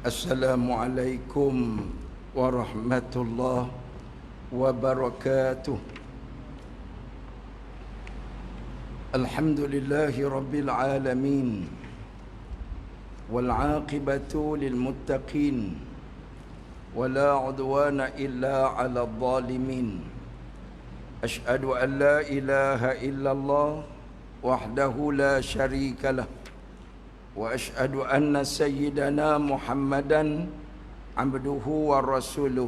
Assalamualaikum warahmatullahi wabarakatuh. Alhamdulillahi rabbil alamin, wal aqibatu lil muttaqin, wala udwana illa 'alal zalimin. Asyhadu an la ilaha illallah wahdahu la syarika lah, wa asyhadu anna sayyidana Muhammadan abduhu wa rasuluh.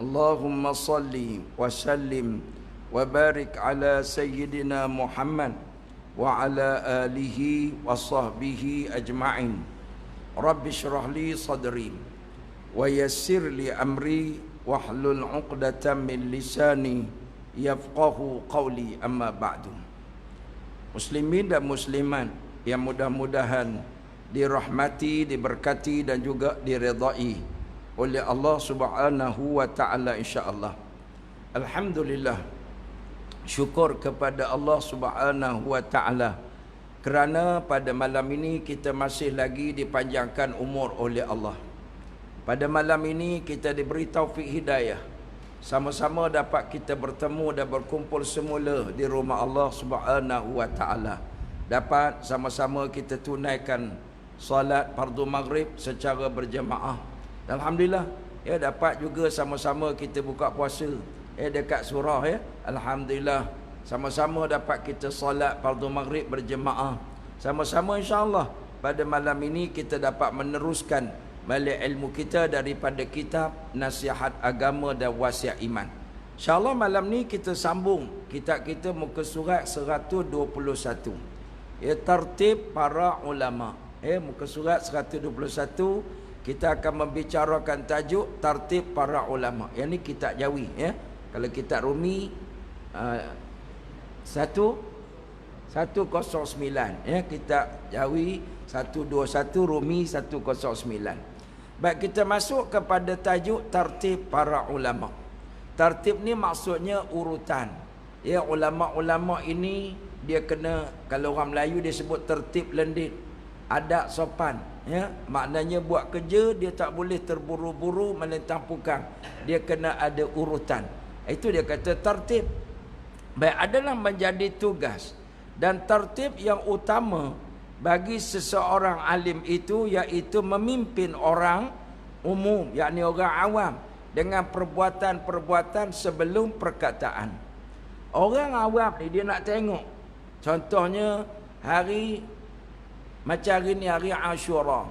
Allahumma salli wa sallim wa barik ala sayyidina Muhammad wa ala alihi wa sahbihi ajma'in. Rabbi shrah li sadri wa yassir li amri wahlul 'uqdatam min lisani yafqahu qawli, amma ba'du. Muslimin dan muslimat yang mudah-mudahan dirahmati, diberkati dan juga diredai oleh Allah Subhanahu wa taala, insya-Allah. Alhamdulillah, syukur kepada Allah Subhanahu wa taala kerana pada malam ini kita masih lagi dipanjangkan umur oleh Allah. Pada malam ini kita diberi taufik hidayah, sama-sama dapat kita bertemu dan berkumpul semula di rumah Allah Subhanahu wa taala. Dapat sama-sama kita tunaikan solat fardu maghrib secara berjemaah. Alhamdulillah, ya, dapat juga sama-sama kita buka puasa dekat surah, ya. Alhamdulillah, sama-sama dapat kita solat fardu maghrib berjemaah. Sama-sama insya-Allah pada malam ini kita dapat meneruskan balik ilmu kita daripada kitab Nasihat Agama dan Wasiat Iman. Insya-Allah malam ni kita sambung kitab kita muka surat 121. Ya, tertib para ulama. Muka surat 121 kita akan membicarakan tajuk tertib para ulama. Yang ni kitab Jawi, ya. Kalau kitab Rumi 109, ya, kitab Jawi 121, Rumi 109. Baik, kita masuk kepada tajuk tertib para ulama. Tertib ni maksudnya urutan. Ya, ulama-ulama ini dia kena, kalau orang Melayu dia sebut tertib lendit, adab sopan, ya. Maknanya buat kerja dia tak boleh terburu-buru melintang pukang, dia kena ada urutan. Itu dia kata tertib. Baik, adalah menjadi tugas dan tertib yang utama bagi seseorang alim itu, iaitu memimpin orang umum, yakni orang awam, dengan perbuatan-perbuatan sebelum perkataan. Orang awam ni dia nak tengok, contohnya macam hari ni hari Ashura.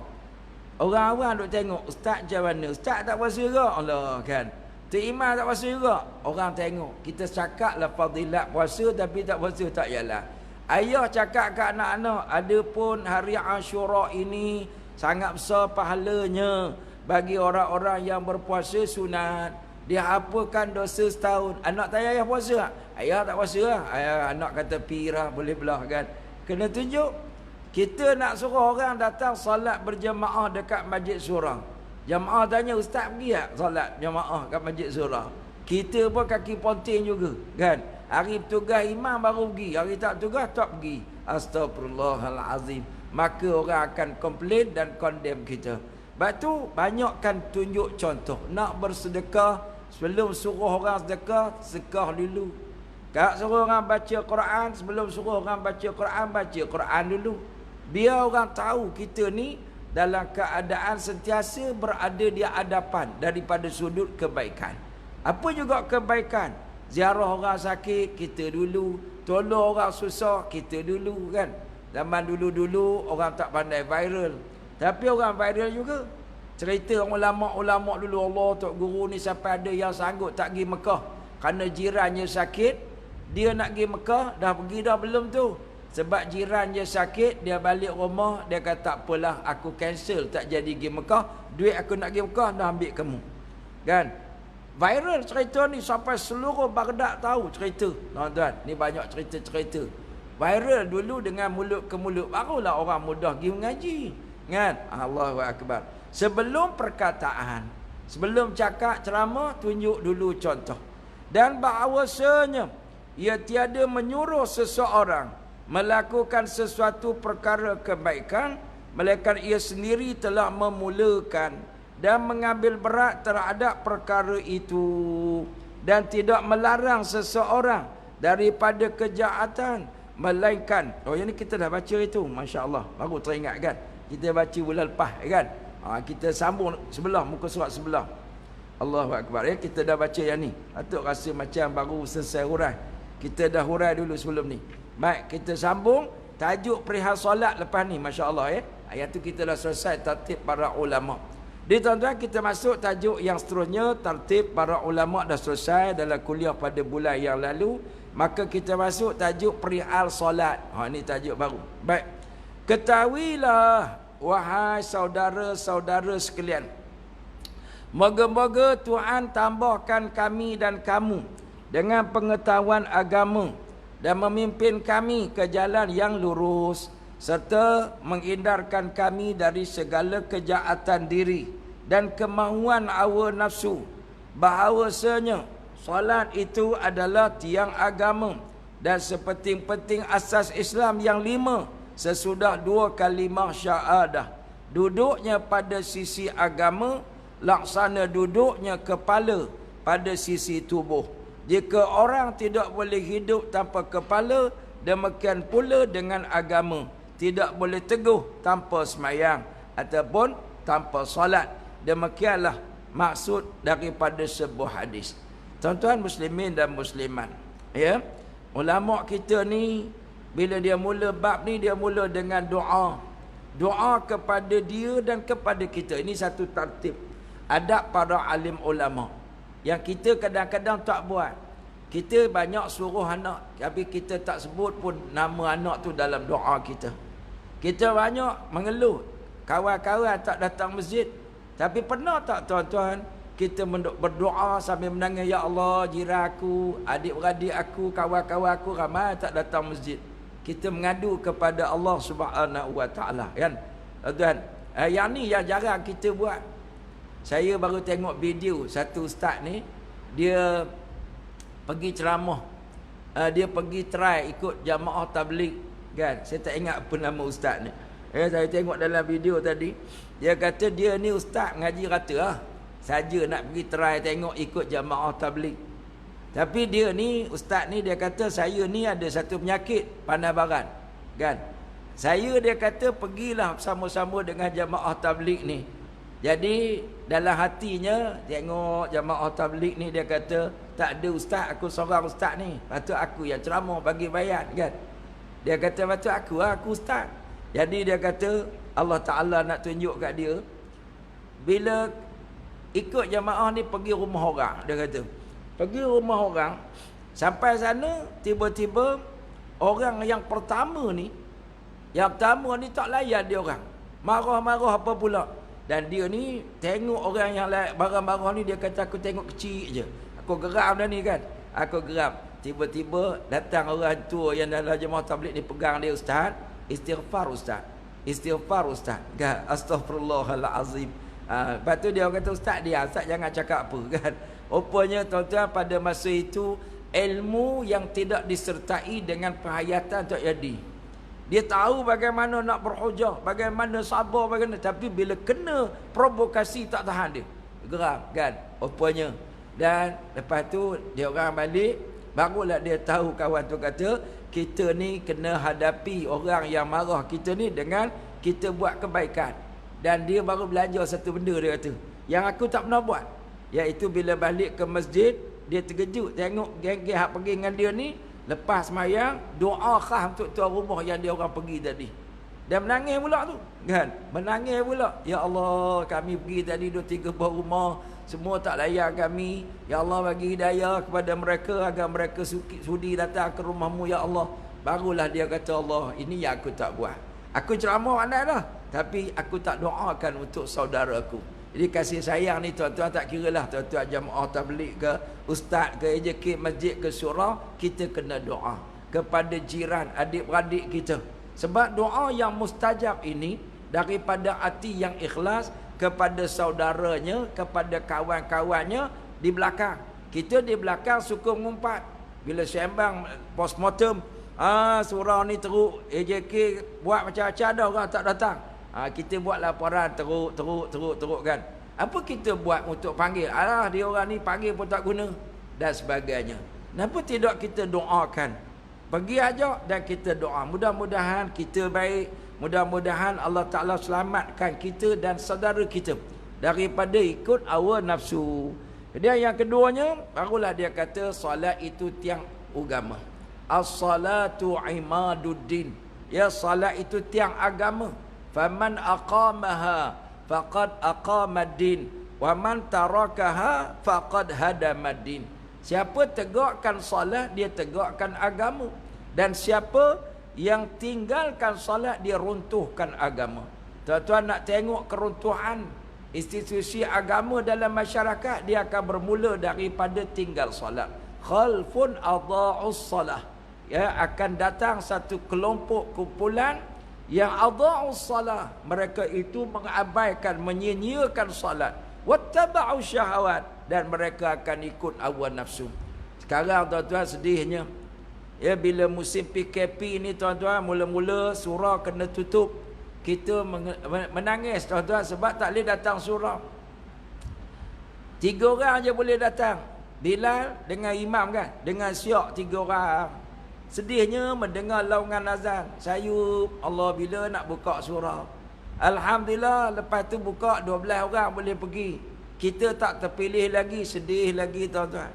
Orang awam duk tengok, ustaz macam mana? Ustaz tak puasa ke? Allah, kan. Tok Imam tak puasa ke? Orang tengok. Kita cakap lah fadilat puasa tapi tak puasa tak yalah. Ayah cakap kat anak-anak, ada pun hari Ashura ini sangat besar pahalanya bagi orang-orang yang berpuasa sunat. Dia hapakan dosa setahun. Anak tanya ayah puasa tak? Ayah tak puasa lah. Anak kata pirah boleh belah, kan. Kena tunjuk. Kita nak suruh orang datang salat berjemaah dekat Masjid Surah. Jemaah tanya, ustaz pergi tak salat jemaah kat Masjid Surah? Kita pun kaki ponting juga, kan. Hari tugas imam baru pergi, hari tak tugas tak pergi. Astagfirullahalazim. Maka orang akan komplain dan condemn kita. Sebab tu banyakkan tunjuk contoh. Nak bersedekah, sebelum suruh orang sedekah dulu. Kalau suruh orang baca Quran, sebelum suruh orang baca Quran dulu. Biar orang tahu kita ni dalam keadaan sentiasa berada di hadapan daripada sudut kebaikan. Apa juga kebaikan? Ziarah orang sakit, kita dulu. Tolong orang susah, kita dulu, kan. Zaman dulu-dulu orang tak pandai viral, tapi orang viral juga. Cerita ulama-ulama dulu, Allah, Tok Guru ni sampai ada yang sanggup tak pergi Mekah kerana jirannya sakit. Dia nak pergi Mekah, dah pergi dah belum tu? Sebab jirannya sakit, dia balik rumah, dia kata tak apalah, aku cancel tak jadi pergi Mekah. Duit aku nak pergi Mekah dah ambil kamu, kan. Viral cerita ni sampai seluruh Baghdad tahu cerita. Tuan-tuan, ni banyak cerita-cerita. Viral dulu dengan mulut ke mulut, barulah orang mudah pergi mengaji, kan. Allahu Akbar. Sebelum perkataan, sebelum cakap ceramah, tunjuk dulu contoh. Dan bahawasanya ia tiada menyuruh seseorang melakukan sesuatu perkara kebaikan melainkan ia sendiri telah memulakan dan mengambil berat terhadap perkara itu, dan tidak melarang seseorang daripada kejahatan, melainkan, oh yang ni kita dah baca itu, Masya Allah, baru teringat kan, kita baca bulan lepas kan, kita sambung sebelah, muka surat sebelah. Allahu Akbar, ya, kita dah baca yang ni. Atuk rasa macam baru selesai hurai. Kita dah hurai dulu sebelum ni. Baik, kita sambung tajuk perihal solat lepas ni, Masya Allah, ya. Ayat tu kita dah selesai tertib para ulama. Jadi tuan-tuan, kita masuk tajuk yang seterusnya. Tertib para ulama dah selesai dalam kuliah pada bulan yang lalu. Maka kita masuk tajuk perihal solat. Ini tajuk baru. Baik, ketahuilah wahai saudara-saudara sekalian, moga-moga Tuhan tambahkan kami dan kamu dengan pengetahuan agama dan memimpin kami ke jalan yang lurus, serta menghindarkan kami dari segala kejahatan diri dan kemahuan hawa nafsu. Bahawasanya solat itu adalah tiang agama dan sepenting-penting asas Islam yang 5 sesudah 2 kalimah syahadah. Duduknya pada sisi agama, laksana duduknya kepala pada sisi tubuh. Jika orang tidak boleh hidup tanpa kepala, demikian pula dengan agama. Tidak boleh teguh tanpa semayang ataupun tanpa solat. Demikianlah maksud daripada sebuah hadis. Tuan-tuan muslimin dan muslimat, ya, ulama kita ni bila dia mula bab ni, dia mula dengan doa. Doa kepada dia dan kepada kita. Ini satu tertib adab para alim ulama yang kita kadang-kadang tak buat. Kita banyak suruh anak, tapi kita tak sebut pun nama anak tu dalam doa kita. Kita banyak mengeluh kawan-kawan tak datang masjid. Tapi pernah tak tuan-tuan kita berdoa sambil menangis, ya Allah, jiran aku, adik-beradik aku, kawan-kawan aku ramai tak datang masjid. Kita mengadu kepada Allah Subhanahu wa taala, kan? Tuan, yang ni yang jarang kita buat. Saya baru tengok video satu ustaz ni, dia pergi ceramah, dia pergi try ikut jamaah tabligh, kan? Saya tak ingat apa nama ustaz ni. Saya tengok dalam video tadi, dia kata dia ni ustaz ngaji rata lah, saja nak pergi try tengok ikut jamaah tabligh. Tapi dia ni ustaz ni, dia kata saya ni ada satu penyakit pandai barat, kan? Saya, dia kata, pergilah sama-sama dengan jamaah tabligh ni. Jadi dalam hatinya tengok jamaah tabligh ni, dia kata tak ada ustaz, aku seorang ustaz ni, patut aku yang ceramah bagi bayat, kan? Dia kata patut aku ustaz. Jadi dia kata Allah Ta'ala nak tunjuk kat dia, bila ikut jamaah ni pergi rumah orang, dia kata pergi rumah orang, sampai sana tiba-tiba orang yang pertama ni tak layan dia orang, marah-marah apa pula. Dan dia ni tengok orang yang barang-barang ni, dia kata aku tengok kecil je, aku geram dah ni, kan? Aku geram. Tiba-tiba datang orang tua yang dalam jemaah tabligh ni, pegang dia, ustaz, istighfar ustaz, istighfar ustaz, kan? Astaghfirullahalazim. Lepas tu dia kata ustaz jangan cakap apa, kan? Rupanya tuan-tuan pada masa itu ilmu yang tidak disertai dengan penghayatan tak jadi. Dia tahu bagaimana nak berhujah, bagaimana sabar, bagaimana, tapi bila kena provokasi tak tahan dia, geram, kan? Rupanya. Dan lepas tu dia orang balik, barulah dia tahu, kawan tu kata kita ni kena hadapi orang yang marah kita ni dengan kita buat kebaikan. Dan dia baru belajar satu benda, dia kata, yang aku tak pernah buat, iaitu bila balik ke masjid, dia terkejut tengok geng-geng hak pergi dengan dia ni, lepas sembahyang doa khas untuk tuan rumah yang dia orang pergi tadi. Dan menangis pula tu, kan? Menangis pula, ya Allah, kami pergi tadi 2-3 buah rumah, semua tak layan kami. Ya Allah, bagi hidayah kepada mereka agar mereka sudi datang ke rumahmu, ya Allah. Barulah dia kata, Allah, ini yang aku tak buat. Aku ceramah pandai dah, tapi aku tak doakan untuk saudaraku. Jadi kasih sayang ni tuan-tuan tak kira lah tuan-tuan jamaah tabligh ke, ustaz ke, AJK masjid ke, surau, kita kena doa kepada jiran, adik-beradik kita. Sebab doa yang mustajab ini daripada hati yang ikhlas kepada saudaranya, kepada kawan-kawannya di belakang. Kita di belakang suka mengumpat. Bila sembang postmortem, surau ni teruk, AJK buat macam-macam dah, orang tak datang. Kita buat laporan teruk kan. Apa kita buat untuk panggil? Alah, dia orang ni panggil pun tak guna dan sebagainya. Kenapa tidak kita doakan? Pergi aja dan kita doa. Mudah-mudahan kita baik. Mudah-mudahan Allah Ta'ala selamatkan kita dan saudara kita daripada ikut hawa nafsu. Kemudian yang keduanya, barulah dia kata solat itu tiang agama. As-salatu imaduddin. Ya, salat itu tiang agama. Faman aqamaha faqad aqamaddin wa man tarakaha faqad hadamaddin. Siapa tegakkan solat, dia tegakkan agama. Dan siapa yang tinggalkan solat, dia runtuhkan agama. Tuan-tuan nak tengok keruntuhan institusi agama dalam masyarakat, dia akan bermula daripada tinggal solat. Khalfun adha'us salah. Ya, akan datang satu kelompok kumpulan yang adha'us salah. Mereka itu mengabaikan, menyia-nyiakan solat. Wattaba'u syahawat. Dan mereka akan ikut hawa nafsu. Sekarang tuan-tuan sedihnya, ya, bila musim PKP ni tuan-tuan, mula-mula surau kena tutup, kita menangis tuan-tuan sebab tak boleh datang surau. 3 orang je boleh datang. Bilal dengan imam kan, dengan syiok 3 orang. Sedihnya mendengar laungan azan. Sayup, Allah bila nak buka surau. Alhamdulillah, lepas tu buka 12 orang boleh pergi. Kita tak terpilih lagi, sedih lagi tuan-tuan.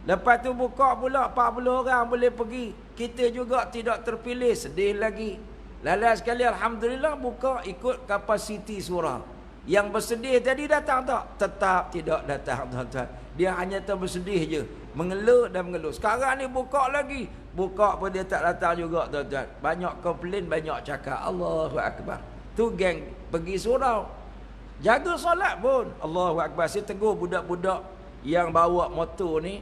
Lepas tu buka pula 40 orang boleh pergi. Kita juga tidak terpilih, sedih lagi. Lalas sekali alhamdulillah buka ikut kapasiti surau. Yang bersedih tadi datang tak? Tetap tidak datang tuan-tuan. Dia hanya bersedih je, mengeluh dan mengeluh. Sekarang ni buka lagi, buka pun dia tak datang juga tuan-tuan. Banyak komplain, banyak cakap. Allahu Akbar. Tu geng pergi surau. Jaga solat pun. Allahu Akbar. Saya tegur budak-budak yang bawa motor ni,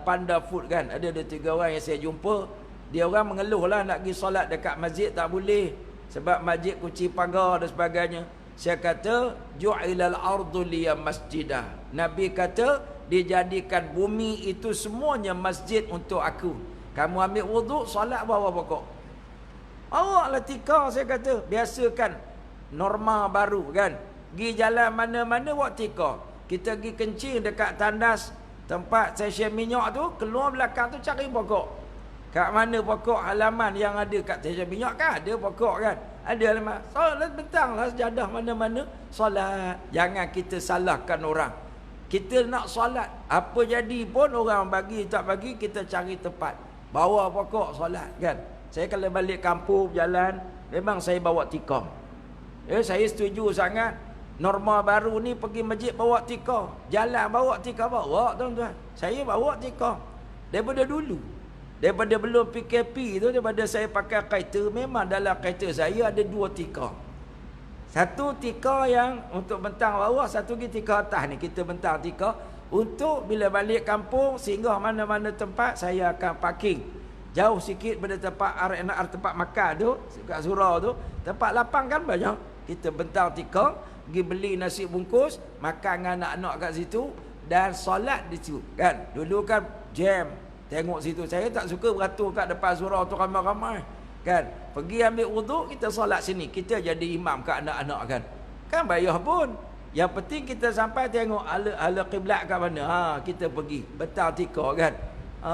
Panda Food kan. Ada 3 orang yang saya jumpa. Dia orang mengeluh lah nak pergi solat dekat masjid tak boleh. Sebab masjid kunci pagar dan sebagainya. Saya kata, ju'ilal ardu liya masjidah. Nabi kata, dijadikan bumi itu semuanya masjid untuk aku. Kamu ambil wuduk, solat bawah pokok. Awak lah tika, saya kata. Biasakan norma baru kan. Pergi jalan mana-mana buat tika. Kita pergi kencing dekat tandas tempat stesen minyak tu, keluar belakang tu cari pokok. Kat mana pokok halaman yang ada kat stesen minyak kan ada pokok kan. Ada halaman. Solat bentang lah sejadah mana-mana. Solat. Jangan kita salahkan orang. Kita nak solat. Apa jadi pun orang bagi tak bagi, kita cari tempat. Bawa pokok solat kan. Saya kalau balik kampung jalan, memang saya bawa tikam. Saya setuju sangat. Norma baru ni pergi masjid bawa tika. Jalan bawa tika, bawa tuan-tuan. Saya bawa tika. Daripada dulu. Daripada belum PKP tu, daripada saya pakai kereta, memang dalam kereta saya ada 2 tika. Satu tika yang untuk bentang bawah, satu lagi tika atas ni. Kita bentang tika. Untuk bila balik kampung, singgah mana-mana tempat, saya akan parking. Jauh sikit pada tempat R&R, tempat makan tu, kat surau tu. Tempat lapang kan banyak. Kita bentang tika. Pergi beli nasi bungkus, makan dengan anak-anak kat situ dan solat di situ kan. Dulu kan jam, tengok situ. Saya tak suka beratur kat depan surau tu ramai-ramai kan. Pergi ambil wuduk, kita solat sini. Kita jadi imam kat anak-anak kan. Kan bayar pun. Yang penting kita sampai tengok ala kiblat kat mana. Kita pergi betang tika kan.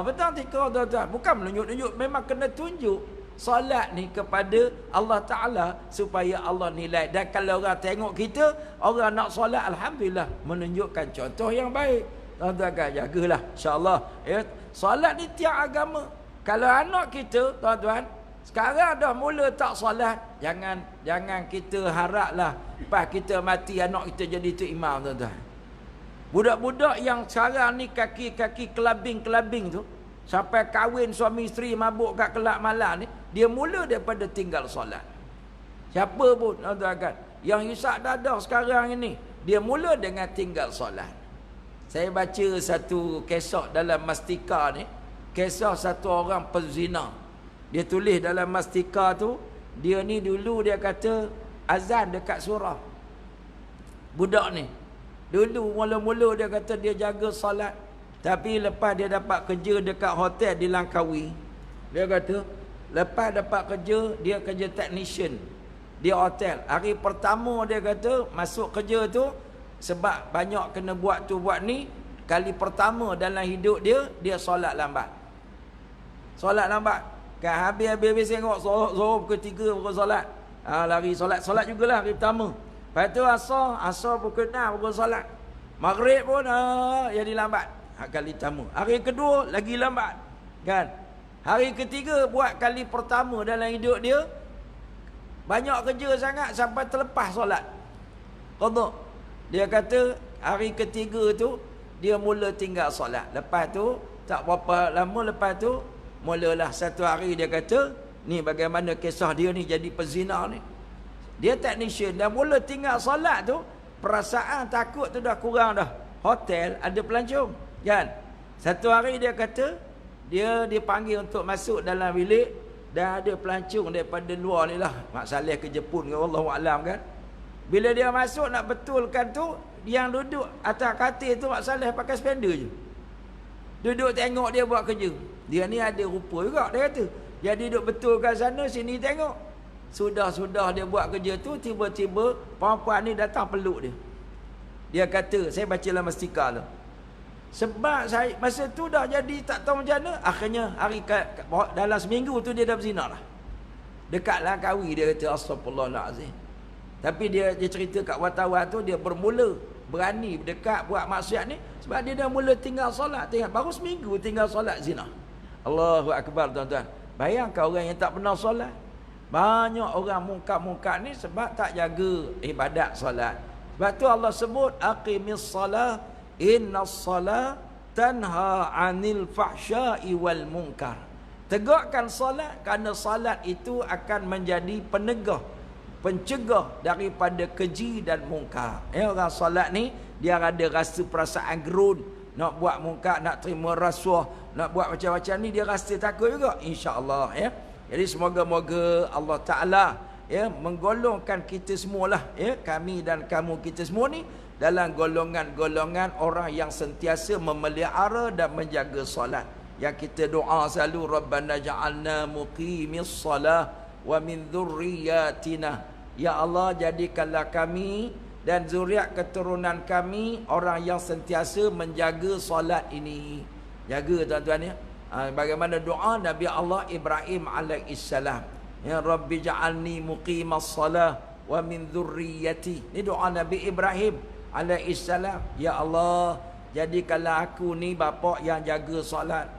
Betang tika tuan-tuan. Bukan menunjuk-nunjuk, memang kena tunjuk solat ni kepada Allah Ta'ala supaya Allah nilai. Dan kalau orang tengok kita, orang nak solat, alhamdulillah, menunjukkan contoh yang baik. Tuan-tuan kan jagalah, insyaAllah. Ya, solat ni tiang agama. Kalau anak kita, tuan-tuan, sekarang dah mula tak solat, jangan kita haraplah lepas kita mati anak kita jadi tu imam, tuan-tuan. Budak-budak yang sekarang ni kaki-kaki kelabing-kelabing tu, sampai kahwin suami isteri mabuk kat kelab malam ni, dia mula daripada tinggal solat. Siapa pun tuan-tuan kan, yang hisap dadah sekarang ini, dia mula dengan tinggal solat. Saya baca satu kisah dalam Mastika ni, kisah satu orang pezina. Dia tulis dalam Mastika tu, dia ni dulu dia kata azan dekat surau. Budak ni dulu mula-mula dia kata dia jaga solat. Tapi lepas dia dapat kerja dekat hotel di Langkawi, dia kata lepas dapat kerja, dia kerja technician Dia hotel. Hari pertama dia kata masuk kerja tu, sebab banyak kena buat tu buat ni, kali pertama dalam hidup dia, dia solat lambat. Solat lambat. Kan habis tengok Zuhur pukul 3 pukul solat. Lari solat jugalah hari pertama. Lepas tu asar pukul 6 pukul solat. Maghrib pun jadi lambat. Kali pertama. Hari kedua lagi lambat. Kan? Hari ketiga buat kali pertama dalam hidup dia, banyak kerja sangat sampai terlepas solat. Qada. Dia kata hari ketiga tu dia mula tinggal solat. Lepas tu tak berapa lama lepas tu mulalah satu hari dia kata, ni bagaimana kisah dia ni jadi pezina ni. Dia technician dan mula tinggal solat tu, perasaan takut tu dah kurang dah. Hotel ada pelancong, kan? Satu hari dia kata dia dipanggil untuk masuk dalam bilik dan ada pelancong daripada luar ni lah. Mak Saleh ke Jepun ke Wallahualam kan. Bila dia masuk nak betulkan tu, yang duduk atas katil tu Mak Saleh pakai spender je. Duduk tengok dia buat kerja. Dia ni ada rupa juga dia kata. Jadi duduk betulkan sana sini tengok. Sudah dia buat kerja tu, tiba-tiba perempuan ni datang peluk dia. Dia kata, saya baca dalam mastika tu, sebab saya masa tu dah jadi tak tahu macam mana, akhirnya dalam seminggu tu dia dah berzina lah. Dekatlah kahwin, dia kata astagfirullahalazim. Tapi dia cerita kat wartawan tu, dia bermula berani dekat buat maksiat ni sebab dia dah mula tinggal solat. Tengok baru seminggu tinggal solat zina. Allahu akbar tuan-tuan. Bayangkan orang yang tak pernah solat. Banyak orang mungkar-mungkar ni sebab tak jaga ibadat solat. Sebab tu Allah sebut aqimis salah, innas salah tanha 'anil fahsya'i wal munkar. Tegakkan solat kerana solat itu akan menjadi pencegah daripada keji dan mungkar. Orang solat ni dia ada rasa perasaan gerun, nak buat mungkar, nak terima rasuah, nak buat macam-macam ni dia rasa takut juga, insya-Allah ya. Jadi semoga-moga Allah Taala ya menggolongkan kita semualah ya, kami dan kamu kita semua ni dalam golongan-golongan orang yang sentiasa memelihara dan menjaga solat. Yang kita doa selalu, Rabbana ja'alna muqimis salah wa min dzurriyyatina. Ya Allah, jadikanlah kami dan zuriat keturunan kami orang yang sentiasa menjaga solat ini. Jaga tuan-tuan ya. Bagaimana doa Nabi Allah Ibrahim alaihissalam, ya Rabbi ja'alni muqimas salah wa min dzurriyyati. Ini doa Nabi Ibrahim alaihissalam. Ya Allah, jadikanlah aku ni bapa yang jaga solat.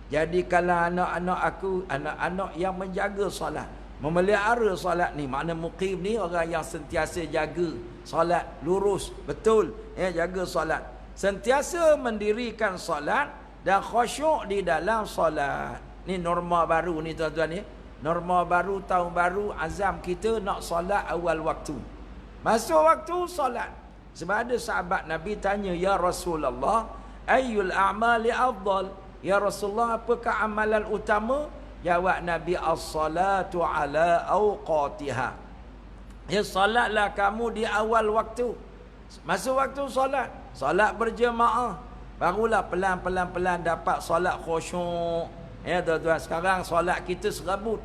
Jadikanlah anak-anak aku anak-anak yang menjaga solat, memelihara solat ni. Makna muqim ni orang yang sentiasa jaga solat lurus, betul ya, jaga solat, sentiasa mendirikan solat dan khusyuk di dalam solat. Ni norma baru ni tuan-tuan ni. Norma baru tahun baru, azam kita nak solat awal waktu. Masuk waktu solat. Sebab ada sahabat Nabi tanya, ya Rasulullah, ayyul a'mali afdal? Ya Rasulullah, apakah amalan utama? Jawab Nabi, as-salatu ala awqatiha. Ya, solatlah kamu di awal waktu. Masuk waktu solat. Solat berjemaah. Barulah pelan-pelan dapat solat khusyuk. Ya tuan-tuan, sekarang solat kita serabut.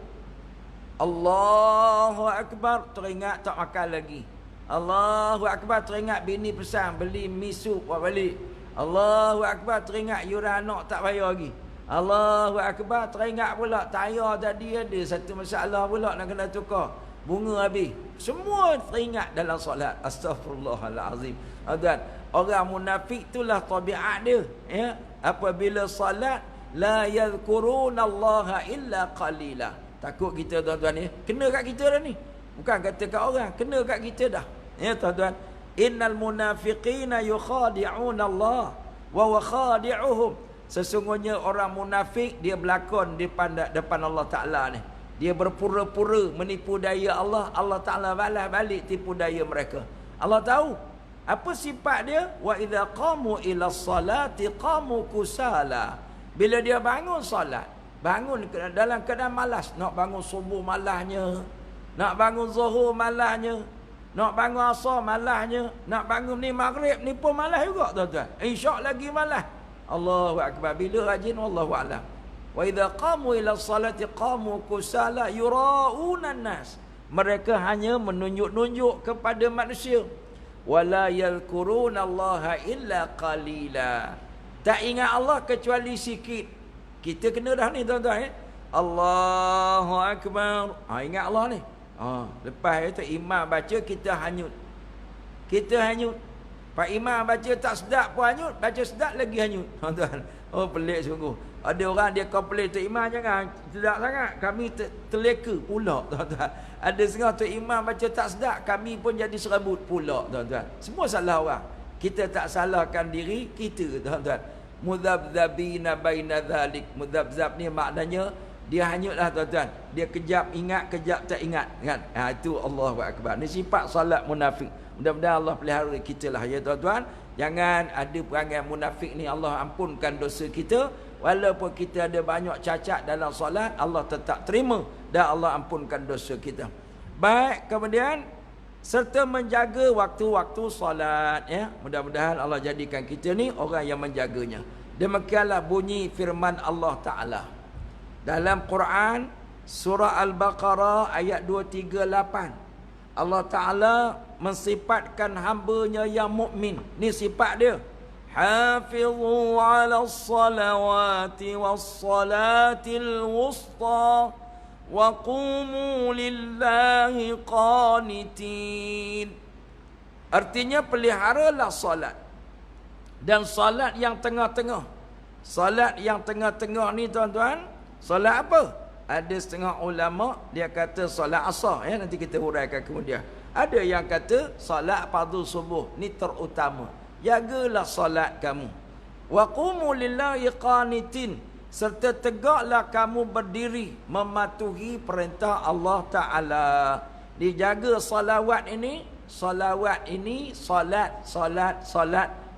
Allahu Akbar, teringat tak makan lagi. Allahu Akbar, teringat bini pesan beli mi sup buat balik. Allahu Akbar, teringat yuran anak tak bayar lagi. Allahu Akbar, teringat pula tayar tadi ada satu masalah pula nak kena tukar. Bunga habis. Semua teringat dalam solat. Astaghfirullahalazim. Tuan, orang munafik itulah tabiat dia ya. Apabila solat, la yadhkurunallaha illa qalila. Takut kita tuan-tuan ni, kena kat kita dah ni. Bukan kata kat orang, kena kat kita dah. Ya tuan-tuan, innal munafiqina yukhadi'una Allah wa huwa khadi'uhum. Sesungguhnya orang munafik dia berlakon di depan Allah Taala ni. Dia berpura-pura menipu daya Allah. Allah Taala balas balik tipu daya mereka. Allah tahu apa sifat dia. Wa idza qamu ila salati qamu kusala. Bila dia bangun solat, bangun dalam keadaan malas. Nak bangun subuh malahnya, nak bangun zuhur malahnya, nak bangun asar malahnya, nak bangun ni maghrib ni pun malas juga tuan-tuan. Isyak lagi malas. Allahu Akbar. Bila rajin wallahu a'lam. Wa idza qamu ila salati qamu kusala yura'una an-nas. Mereka hanya menunjuk-nunjuk kepada manusia. Wala yadhkurunallaha illa qalila. Tak ingat Allah kecuali sikit. Kita kena dah ni tuan-tuan. Allahu Akbar. Ingat Allah ni. Lepas itu imam baca, kita hanyut. Kita hanyut. Pak imam baca tak sedap pun hanyut, baca sedap lagi hanyut. Tuan-tuan. Pelik sungguh. Ada orang dia komplain, tu imam jangan sedap sangat, kami terleka pula, tuan-tuan. Ada setengah tu imam baca tak sedap, kami pun jadi serabut pula, tuan-tuan. Semua salah orang. Kita tak salahkan diri kita, tuan-tuan. Mudzabdzabina baina dzalik. Mudzabdzab ni maknanya dia hanyutlah, tuan-tuan. Dia kejap ingat, kejap tak ingat, kan? Itu Allahu Akbar. Ni sifat solat munafik. Mudah-mudahan Allah pelihara kita lah, ya tuan-tuan. Jangan ada perangai munafik ni. Allah ampunkan dosa kita. Walaupun kita ada banyak cacat dalam solat, Allah tetap terima dan Allah ampunkan dosa kita. Baik, kemudian serta menjaga waktu-waktu solat, ya. Mudah-mudahan Allah jadikan kita ni orang yang menjaganya. Demikianlah bunyi firman Allah Ta'ala dalam Quran surah Al-Baqarah ayat 238. Allah Ta'ala mensifatkan hamba-Nya yang mukmin. Ni sifat dia. Hafizu 'alas salawati was salatil wusta wa qumu lillahi qanitin. Artinya peliharalah solat. Dan solat yang tengah-tengah. Solat yang tengah-tengah ni tuan-tuan, solat apa? Ada setengah ulama dia kata solat asar, ya, nanti kita huraikan kemudian. Ada yang kata solat fardu subuh ni terutama. Jagalah solat kamu. Wa qumu lillahi qanitin, serta tegaklah kamu berdiri mematuhi perintah Allah Taala. Dijaga solawat ini, solat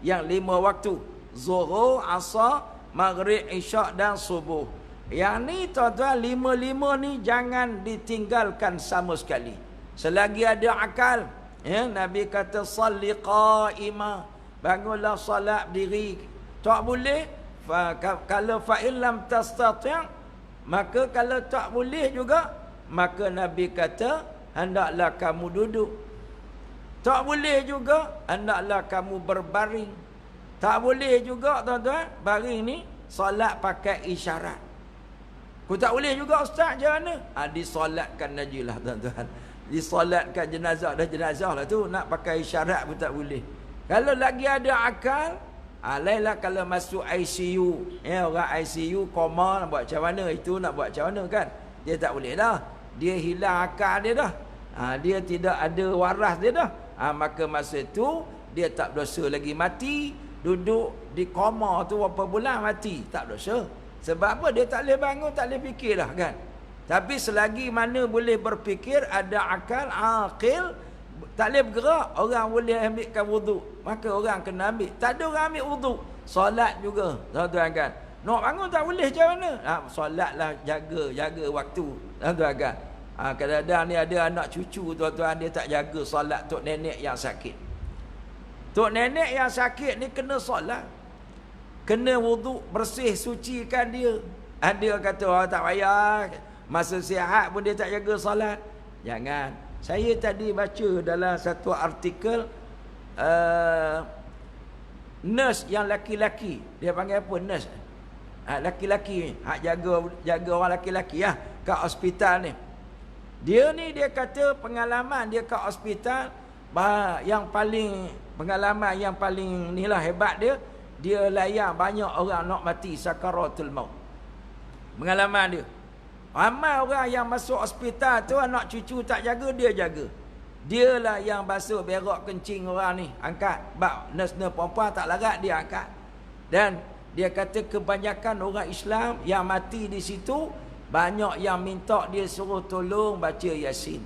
yang 5 waktu. Zuhur, asar, maghrib, isyak dan subuh. Yang ni tuan-tuan, 5 ni jangan ditinggalkan sama sekali. Selagi ada akal, ya, Nabi kata salli qa'ima, bangunlah solat berdiri. Tak boleh, kalau fa'il lam tastati', maka kalau tak boleh juga, maka Nabi kata hendaklah kamu duduk. Tak boleh juga, hendaklah kamu berbaring. Tak boleh juga tuan-tuan, baring ni solat pakai isyarat. Kau tak boleh juga ustaz, macam mana? Disolatkan najilah tuan-tuan. Disolatkan jenazah, dah jenazah lah tu, nak pakai isyarat pun tak boleh. Kalau lagi ada akal, lainlah kalau masuk ICU, ya, orang ICU koma, nak buat macam mana, itu nak buat macam mana, kan? Dia tak boleh dah. Dia hilang akal dia dah. Dia tidak ada waras dia dah. Maka masa tu dia tak berdosa lagi, mati, duduk di koma tu berapa bulan mati, tak berdosa. Sebab apa? Dia tak boleh bangun, tak boleh fikir dah, kan? Tapi selagi mana boleh berfikir, ada akal, aqil, tak boleh bergerak, orang boleh ambilkan wuduk, maka orang kena ambil. Tak ada orang ambil wuduk, solat juga, tuan-tuan, kan? Nak bangun tak boleh, macam mana? Solatlah, jaga waktu, tuan-tuan, kan? Kadang-kadang ni ada anak cucu, tuan-tuan, dia tak jaga solat tok nenek yang sakit. Tok nenek yang sakit ni kena solat, kena wuduk, bersih, sucikan dia. Ada kata, tak payah, masa sihat pun dia tak jaga solat. Jangan. Saya tadi baca dalam satu artikel, nurse yang laki-laki, dia panggil apa, nurse, laki-laki, jaga orang laki-laki, ya, kat hospital ni. Dia ni, dia kata pengalaman dia kat hospital, yang paling, pengalaman yang paling ni lah hebat dia layan banyak orang nak mati sakaratul maut. Pengalaman dia, ramai orang yang masuk hospital tu, anak cucu tak jaga, dia jaga. Dialah yang basuh berak kencing orang ni, angkat. Bab nurse-nurse perempuan tak larat, dia angkat. Dan dia kata kebanyakan orang Islam yang mati di situ, banyak yang minta dia suruh tolong baca Yasin.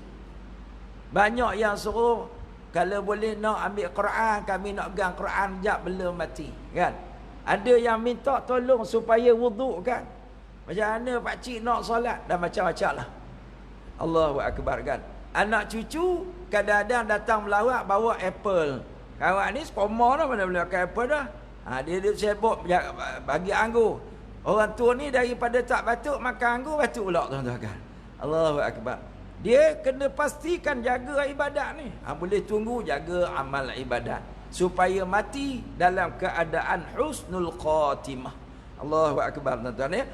Banyak yang suruh, kalau boleh nak ambil Quran, kami nak pegang Quran jap belum mati, kan? Ada yang minta tolong supaya wuduk, kan? Macam mana pakcik nak solat, dan macam-macam lah. Allahu Akbar, kan? Anak cucu kadang-kadang datang melawat bawa apple. Kawan ni sekoma dah, mana boleh makan apple dah. Dia sibuk bagi anggur. Orang tua ni daripada tak batuk makan anggur, batuk pula, tuan-tuan, kan? Allahu Akbar. Dia kena pastikan jaga ibadat ni. Boleh tunggu jaga amal ibadat supaya mati dalam keadaan husnul khatimah. Allahu akbar tuan-tuan ya.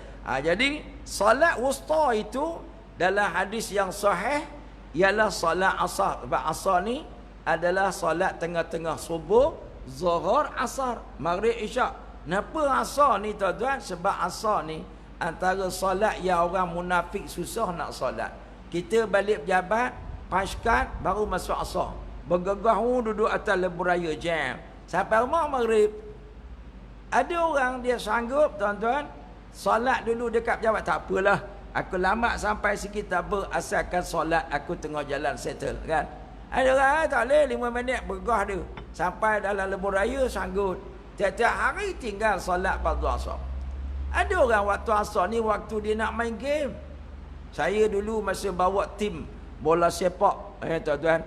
Jadi solat wusta itu dalam hadis yang sahih ialah solat asar. Sebab asar ni adalah solat tengah-tengah subuh, zuhur, asar, maghrib, isyak. Kenapa asar ni tuan-tuan? Sebab asar ni antara solat yang orang munafik susah nak solat. Kita balik pejabat, paskat, baru masuk asar. Bergegah duduk atas lebuh raya jam. Sampai rumah maghrib. Ada orang dia sanggup tuan-tuan, solat dulu dekat pejabat. Tak apalah, aku lambat sampai sikit tak apa, asalkan solat aku tengah jalan settle kan. Ada orang tak boleh 5 minit bergah dia. Sampai dalam lebuh raya sanggup. Tiap-tiap hari tinggal solat fardu asar. Ada orang waktu asar ni waktu dia nak main game. Saya dulu masa bawa tim bola sepak tuan-tuan,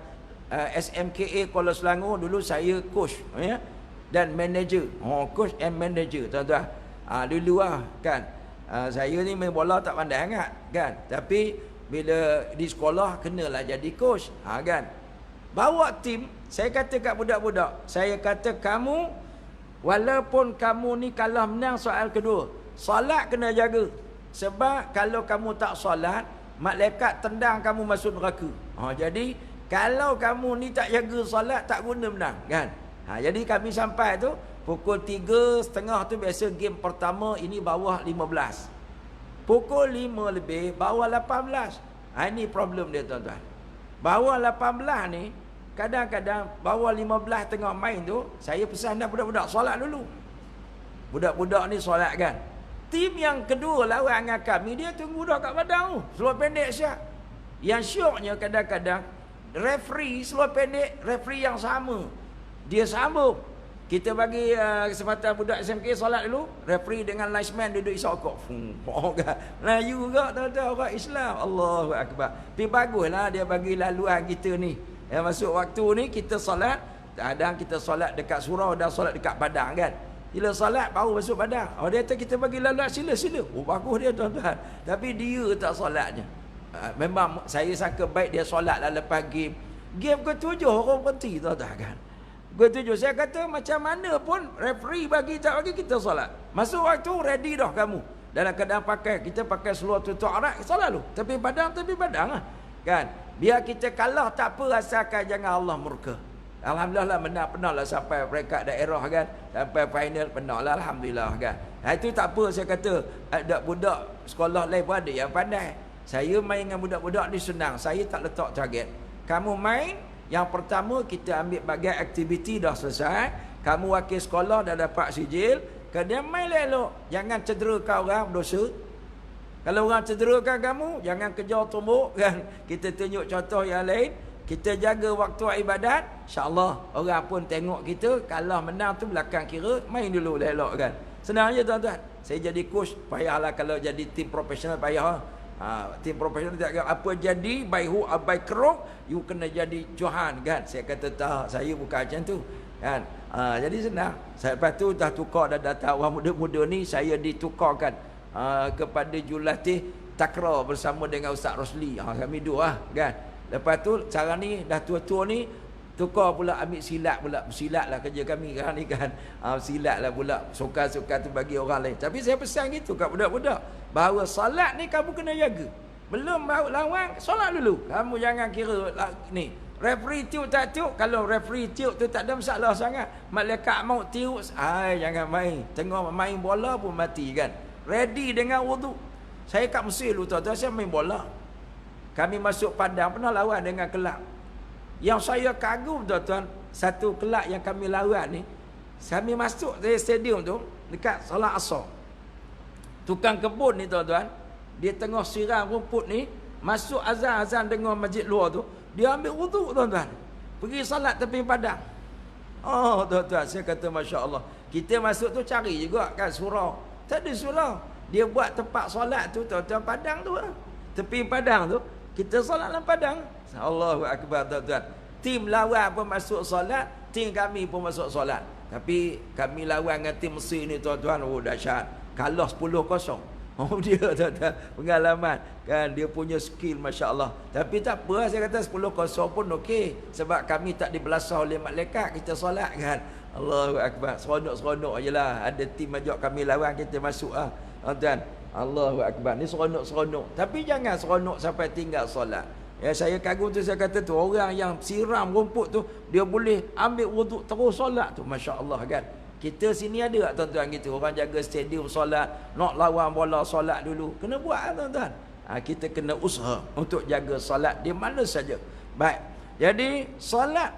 SMKA Kuala Selangor, dulu saya coach dan manager. Coach and manager tuan-tuan. Dulu kan. Saya ni main bola tak pandai sangat kan. Tapi bila di sekolah kenalah jadi coach. Kan. Bawa tim, saya kata kat budak-budak, saya kata kamu walaupun kamu ni kalah menang soal kedua, solat kena jaga. Sebab kalau kamu tak solat, malaikat tendang kamu masuk neraka. Jadi kalau kamu ni tak jaga solat, tak guna menang kan. Jadi kami sampai tu pukul 3.30 tu biasa game pertama, ini bawah 15. Pukul 5 lebih bawah 18. Ini problem dia tuan-tuan. Bawah 18 ni kadang-kadang bawah 15 tengah main tu, saya pesan dah budak-budak solat dulu. Budak-budak ni solat kan. Tim yang kedua lawan dengan kami, dia tunggu dah kat padang tu. Seluar pendek siap. Yang syoknya kadang-kadang referee seluar pendek, referee yang sama. Dia sambung. Kita bagi kesempatan budak SMK solat dulu. Referee dengan linesman duduk isokok. Melayu juga tuan-tuan, orang Islam. Allahu akbar. Tapi baguslah dia bagi laluan kita ni. Yang masuk waktu ni kita solat. Kadang kita solat dekat surau dan solat dekat padang kan. Bila solat baru masuk padang. Dia kata kita bagi laluan, sila-sila. Bagus dia tuan-tuan. Tapi dia tak solatnya. Memang saya sangka baik dia solat lah lepas game. Game ke-7 orang berhenti tuan-tuan kan. Ke-7 saya kata macam mana pun referee bagi tak bagi kita solat. Masuk waktu ready dah kamu. Dalam keadaan kita pakai seluar tutup aurat, solat lu. Tepi padang lah. Kan? Biar kita kalah tak apa, asalkan jangan Allah murka. Alhamdulillah menang, pernah lah sampai peringkat daerah kan. Sampai final pernah lah, alhamdulillah kan. Itu tak apa, saya kata ada budak sekolah lain pun ada yang pandai. Saya main dengan budak-budak ni senang. Saya tak letak target. Kamu main, yang pertama kita ambil bagai aktiviti dah selesai. Kamu wakil sekolah dah dapat sijil. Kemudian main elok. Jangan cederakan orang, berdosa. Kalau orang cederakan kamu, jangan kejar tumbuk kan. Kita tunjuk contoh yang lain. Kita jaga waktu ibadat, insya-Allah orang pun tengok kita, kalah menang tu belakang kira, main dulu elok kan. Senang je tuan-tuan. Saya jadi coach, payahlah kalau jadi tim profesional payah. Tim profesional tak apa jadi, baihu abai kerok, you kena jadi Johan kan. Saya kata tak, saya bukan macam tu kan. Jadi senang. Lepas tu dah tukar, dah datang orang muda-muda ni, saya ditukarkan kepada jurulatih takraw bersama dengan Ustaz Rosli. Kami dua kan. Lepas tu cara ni dah tua-tua ni tukar pula ambil silat pula. Silat lah kerja kami kan ni kan. Silat lah pula. Suka-suka tu bagi orang lain. Tapi saya pesan gitu kat budak-budak, bahawa solat ni kamu kena jaga. Belum lawan, solat dulu. Kamu jangan kira ni referee tiup tak tiup. Kalau referee tiup tu tak ada masalah sangat. Malaikat maut tiup, jangan main. Tengah main bola pun mati kan. Ready dengan wudu. Saya kat Mesir dulu tuan-tuan, saya main bola. Kami masuk padang, pernah lawan dengan kelab. Yang saya kagum tuan-tuan, satu kelab yang kami lawan ni, kami masuk dari stadium tu, dekat solat asar. Tukang kebun ni tuan-tuan, dia tengah siram rumput ni, masuk azan-azan dengar masjid luar tu, dia ambil wuduk tuan-tuan. Pergi salat tepi padang. Tuan-tuan, saya kata Masya Allah. Kita masuk tu cari juga kan surau. Tak ada surau. Dia buat tempat solat tu tuan-tuan, padang tu lah. Tepi padang tu, kita solat dalam padang. Allahu akbar tuan-tuan. Tim lawan pun masuk solat, tim kami pun masuk solat. Tapi kami lawan dengan tim Mesir ni tuan-tuan, dahsyat. Kalah 10-0. Oh dia tuan-tuan, pengalaman kan, dia punya skill masya-Allah. Tapi tak apa, saya kata 10-0 pun okey, sebab kami tak dibelasah oleh malaikat, kita solat kan. Allahu akbar, seronok-seronok ajalah. Ada tim ajak kami lawan, kita masuk tuan-tuan. Allahu akbar, ni seronok-seronok. Tapi jangan seronok sampai tinggal solat. Ya, saya kagum tu, saya kata tu orang yang siram rumput tu, dia boleh ambil wuduk terus solat tu, masya-Allah kan. Kita sini ada tak tuan-tuan gitu? Orang jaga stadium solat, nak lawan bola solat dulu. Kena buat tuan-tuan. Kita kena usaha untuk jaga solat di mana saja. Baik. Jadi solat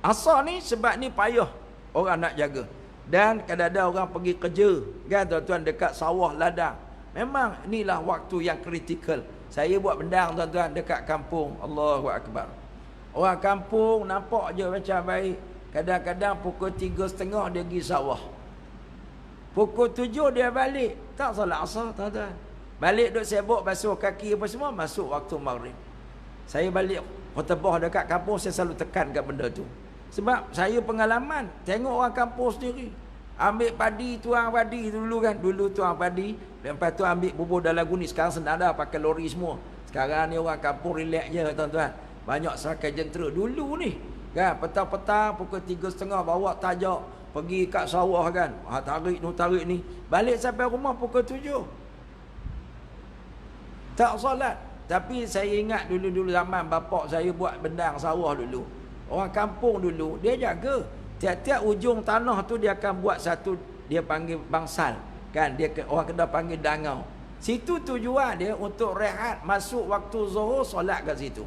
asar ni sebab ni payah orang nak jaga. Dan kadang-kadang orang pergi kerja kan tuan-tuan dekat sawah ladang. Memang inilah waktu yang kritikal. Saya buat bendang tuan-tuan dekat kampung. Allahu akbar. Orang kampung nampak je macam baik. Kadang-kadang pukul 3.30 dia pergi sawah. Pukul 7 dia balik. Tak solat asar tuan-tuan. Balik duk sibuk basuh kaki apa semua, masuk waktu maghrib. Saya balik khutbah dekat kampung, saya selalu tekankan benda tu. Sebab saya pengalaman tengok orang kampung sendiri. Ambil padi, tuang padi dulu kan. Dulu tuang padi, lepas tu ambil bubur dalam guni. Sekarang senang dah pakai lori semua. Sekarang ni orang kampung relax je tuan-tuan. Banyak sakai jentera. Dulu ni kan, petang-petang pukul 3.30 bawa tajak pergi kat sawah kan. Tarik ni. Balik sampai rumah pukul 7. Tak solat. Tapi saya ingat dulu-dulu zaman bapak saya buat bendang sawah dulu. Orang kampung dulu, dia jaga. Tiap-tiap ujung tanah tu dia akan buat satu, dia panggil bangsal. Kan, orang kena panggil dangau. Situ tujuan dia untuk rehat, masuk waktu zuhur, solat kat situ.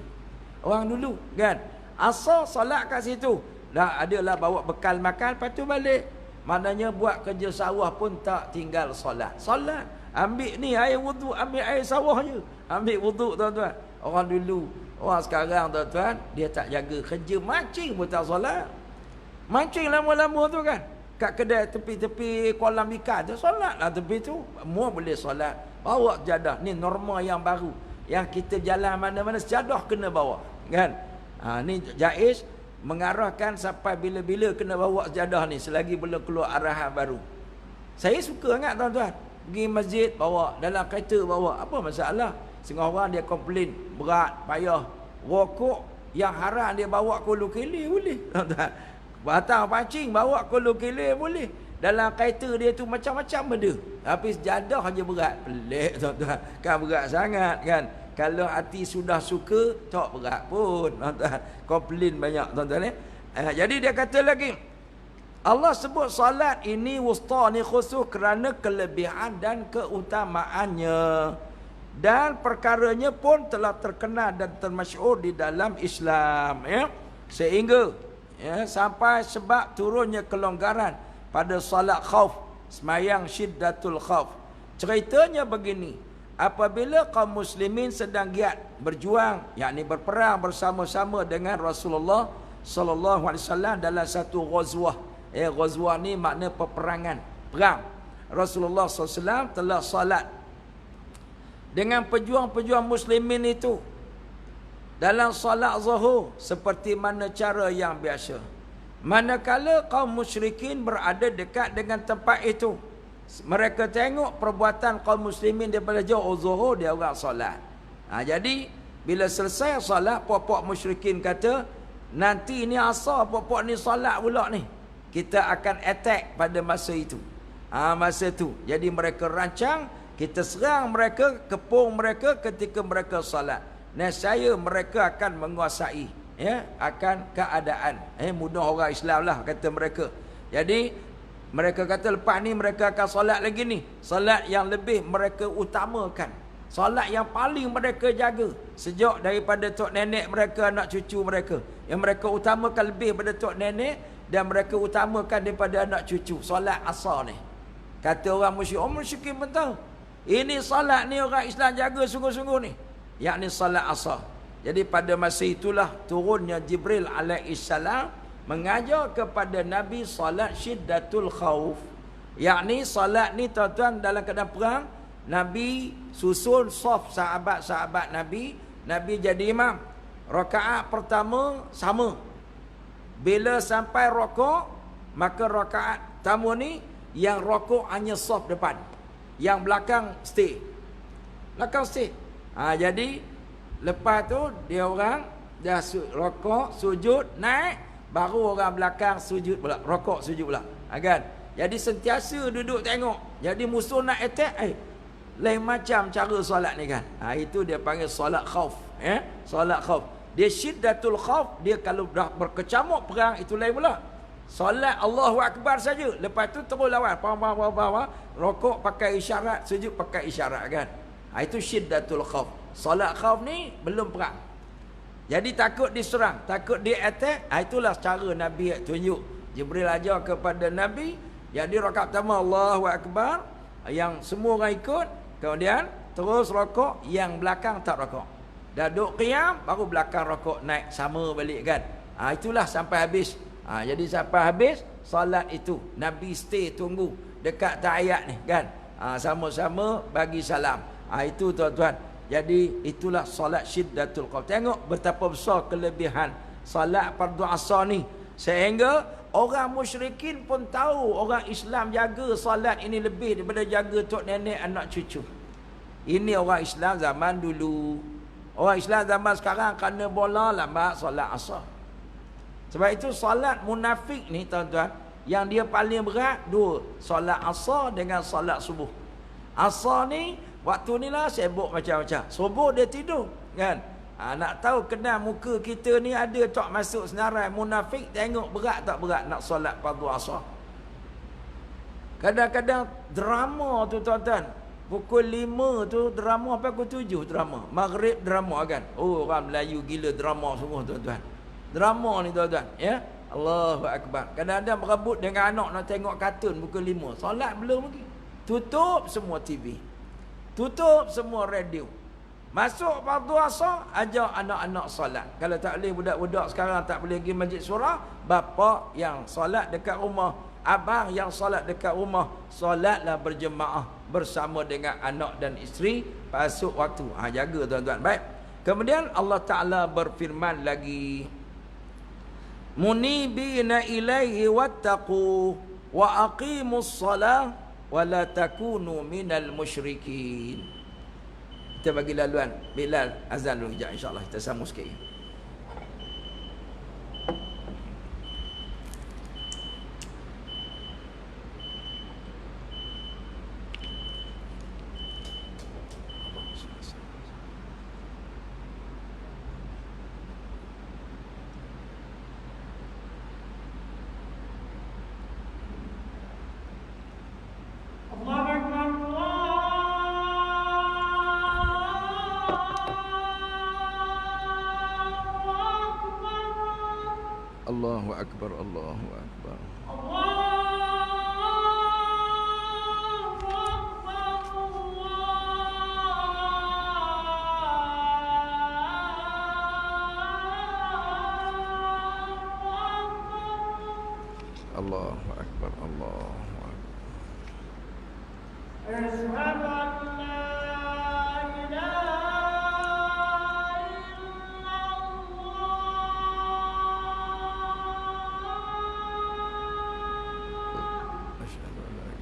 Orang dulu kan. Asar solat kat situ. Dah adalah bawa bekal makan, lepas tu balik. Maknanya buat kerja sawah pun tak tinggal solat. Solat. Ambil ni air wuduk, ambil air sawah je. Ambil wuduk tuan-tuan. Orang dulu. Orang sekarang tuan-tuan, dia tak jaga kerja mancing pun tak solat. Mancing lama-lama tu kan. Kat kedai tepi-tepi kolam ikan tu, solat lah tepi tu. Semua boleh solat. Bawa sejadah. Ni norma yang baru. Yang kita jalan mana-mana, sejadah kena bawa. Kan? Ni Jaiz mengarahkan sampai bila-bila kena bawa sejadah ni selagi belum keluar arahan baru. Saya suka sangat tuan-tuan. Pergi masjid bawa, dalam kereta bawa, apa masalah? Setengah orang dia komplain berat, payah. Rokok yang haram dia bawa kulu kili boleh. Tuan-tuan. Batang pancing bawa kulu kili boleh. Dalam kereta dia tu macam-macam benda. Tapi sejadah aja berat. Pelik tuan-tuan. Kan berat sangat kan. Kalau hati sudah suka, tak berat pun. Tuan-tuan. Komplain banyak tuan-tuan. Jadi dia kata lagi, Allah sebut salat ini wusta ni khusus kerana kelebihan dan keutamaannya. Dan perkaranya pun telah terkenal dan termasyhur di dalam Islam. Ya? Sehingga sampai sebab turunnya kelonggaran pada salat khauf, semayang syiddatul khauf. Ceritanya begini, apabila kaum muslimin sedang giat berjuang, yakni berperang bersama-sama dengan Rasulullah sallallahu alaihi wasallam dalam satu ghazwah. Ghazwah ni makna peperangan, perang. Rasulullah sallallahu alaihi wasallam telah salat dengan pejuang-pejuang muslimin itu dalam salat zuhur seperti mana cara yang biasa. Manakala kaum musyrikin berada dekat dengan tempat itu, mereka tengok perbuatan kaum muslimin daripada jauh zuhur, dia orang solat. Jadi bila selesai solat, puak-puak musyrikin kata, nanti ni asar puak-puak ni solat pula ni. Kita akan attack pada masa itu. Masa tu. Jadi mereka rancang, kita serang mereka, kepung mereka ketika mereka solat. Nescaya mereka akan menguasai akan keadaan. Mudah orang Islam lah kata mereka. Jadi mereka kata lepas ni mereka akan solat lagi ni. Solat yang lebih mereka utamakan. Solat yang paling mereka jaga. Sejak daripada tok nenek mereka, anak cucu mereka. Yang mereka utamakan lebih daripada tok nenek. Dan mereka utamakan daripada anak cucu. Solat asar ni. Kata orang musyrik. Orang musyrikin pun tahu. Ini solat ni orang Islam jaga sungguh-sungguh ni. Yakni solat asar. Jadi pada masa itulah turunnya Jibril alaihissalam mengajar kepada Nabi solat syiddatul khauf. Yakni solat ni tuan-tuan dalam keadaan perang, Nabi susun saf sahabat-sahabat Nabi. Nabi jadi imam. Rakaat pertama sama. Bila sampai rokok, maka rakaat tamu ni yang rokok hanya saf depan. Yang belakang stay. Belakang stay. Jadi lepas tu dia orang dah rokok, sujud, naik, baru orang belakang sujud pula, rokok sujud pula. Kan? Jadi sentiasa duduk tengok. Jadi musuh nak attack, lain macam cara solat ni kan. Itu dia panggil solat khauf, solat khauf. Dia syiddatul khauf, dia kalau dah berkecamuk perang itu lain pula. Solat Allahu Akbar saja, lepas tu terus lawan, rokok pakai isyarat, sujud pakai isyarat kan. Itu syiddatul khauf. Solat khauf ni belum perang. Jadi takut diserang, takut dia attack, itulah cara Nabi tunjuk. Jibril ajar kepada Nabi, jadi rakaat pertama Allahu Akbar, yang semua orang ikut, kemudian terus rokok, yang belakang tak rokok. Dah duduk qiyam, baru belakang rokok naik sama balik kan. Itulah sampai habis. Jadi sampai habis solat itu Nabi stay tunggu dekat tahiyat ni kan. Sama-sama bagi salam. Itu tuan-tuan. Jadi itulah solat syiddatul khauf. Tengok betapa besar kelebihan solat fardu asar ni, sehingga orang musyrikin pun tahu orang Islam jaga solat ini lebih daripada jaga tok nenek anak cucu. Ini orang Islam zaman dulu. Orang Islam zaman sekarang kerana bola lambat solat asar. Sebab itu solat munafik ni tuan-tuan, yang dia paling berat dua, solat asar dengan solat subuh. Asar ni waktu ni lah sibuk macam-macam. Subuh dia tidur kan. Nak tahu kenal muka kita ni ada tak masuk senarai munafik, tengok berat tak berat nak solat fardu asar. Kadang-kadang drama tu tuan-tuan, pukul 5 tu drama, sampai pukul 7 drama. Maghrib drama kan. Orang Melayu gila drama semua tuan-tuan. Drama ni tuan-tuan, ya. Allahu Akbar. Kadang-kadang berebut dengan anak nak tengok kartun pukul 5. Solat belum lagi. Tutup semua TV. Tutup semua radio. Masuk fardu asar, ajak anak-anak solat. Kalau tak boleh, budak-budak sekarang tak boleh pergi masjid surah, bapa yang solat dekat rumah, abang yang solat dekat rumah, solatlah berjemaah bersama dengan anak dan isteri pasuk waktu. Jaga tuan-tuan. Baik. Kemudian Allah Ta'ala berfirman lagi, munibina ilaihi wattaqu wa aqimus salah wa la takunu minal musyrikin. Kita bagi laluan Bilal azan dulu sekejap, insyaAllah kita sambung sikit. Allahu Akbar, Allahu Akbar. Allahu Akbar, Allahu Akbar. Asyhadu an la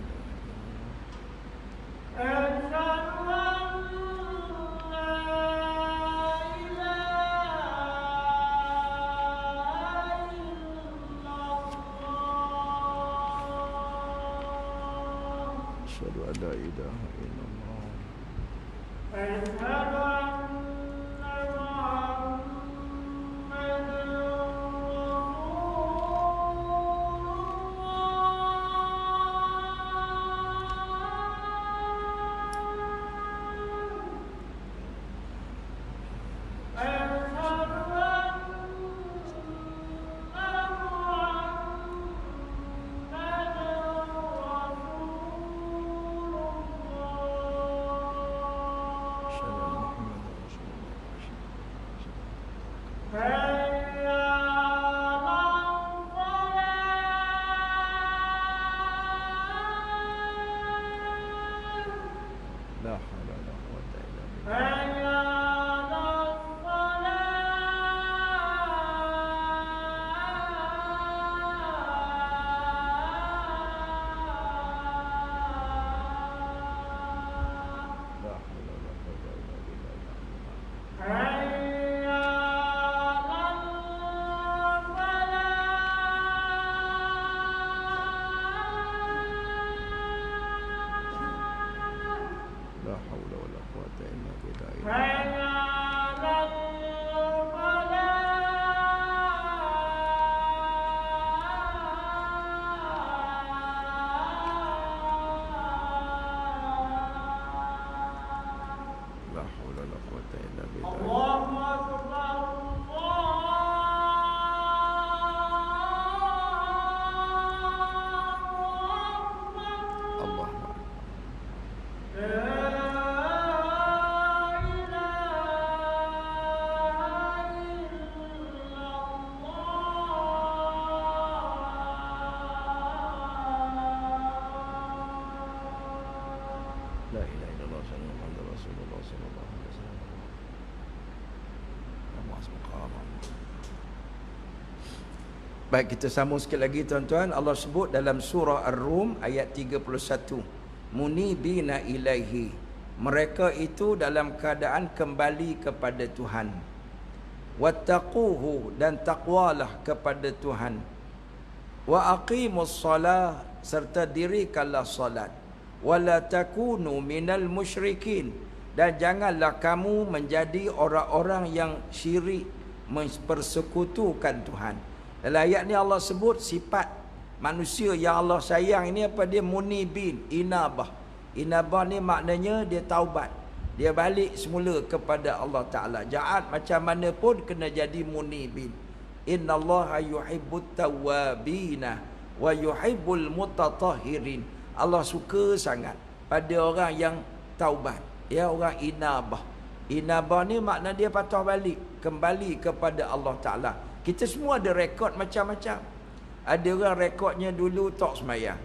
asyhadu an la ilaha illallah. Asyhadu Rasulullah sallallahu alaihi wasallam. Baik, kita sambung sekali lagi tuan-tuan. Allah sebut dalam surah Ar-Rum ayat 31. Munibina ilaihi. Mereka itu dalam keadaan kembali kepada Tuhan. Wattaquhu, dan takwalah kepada Tuhan. Wa aqimus salah, serta dirikanlah salat. Wala takunu minal musyrikin, dan janganlah kamu menjadi orang-orang yang syirik, mempersekutukan Tuhan. Dalam ayat ni Allah sebut sifat manusia yang Allah sayang ini apa dia? Munibin, inabah. Inabah ni maknanya dia taubat. Dia balik semula kepada Allah Ta'ala. Jahat macam mana pun kena jadi munibin. Innallaha yuhibbut tawwabina wa yuhibbul mutatahhirin. Allah suka sangat pada orang yang taubat. Ya, orang inabah. Inabah ni makna dia patah balik, kembali kepada Allah Ta'ala. Kita semua ada rekod macam-macam. Ada orang rekodnya dulu tak semayang.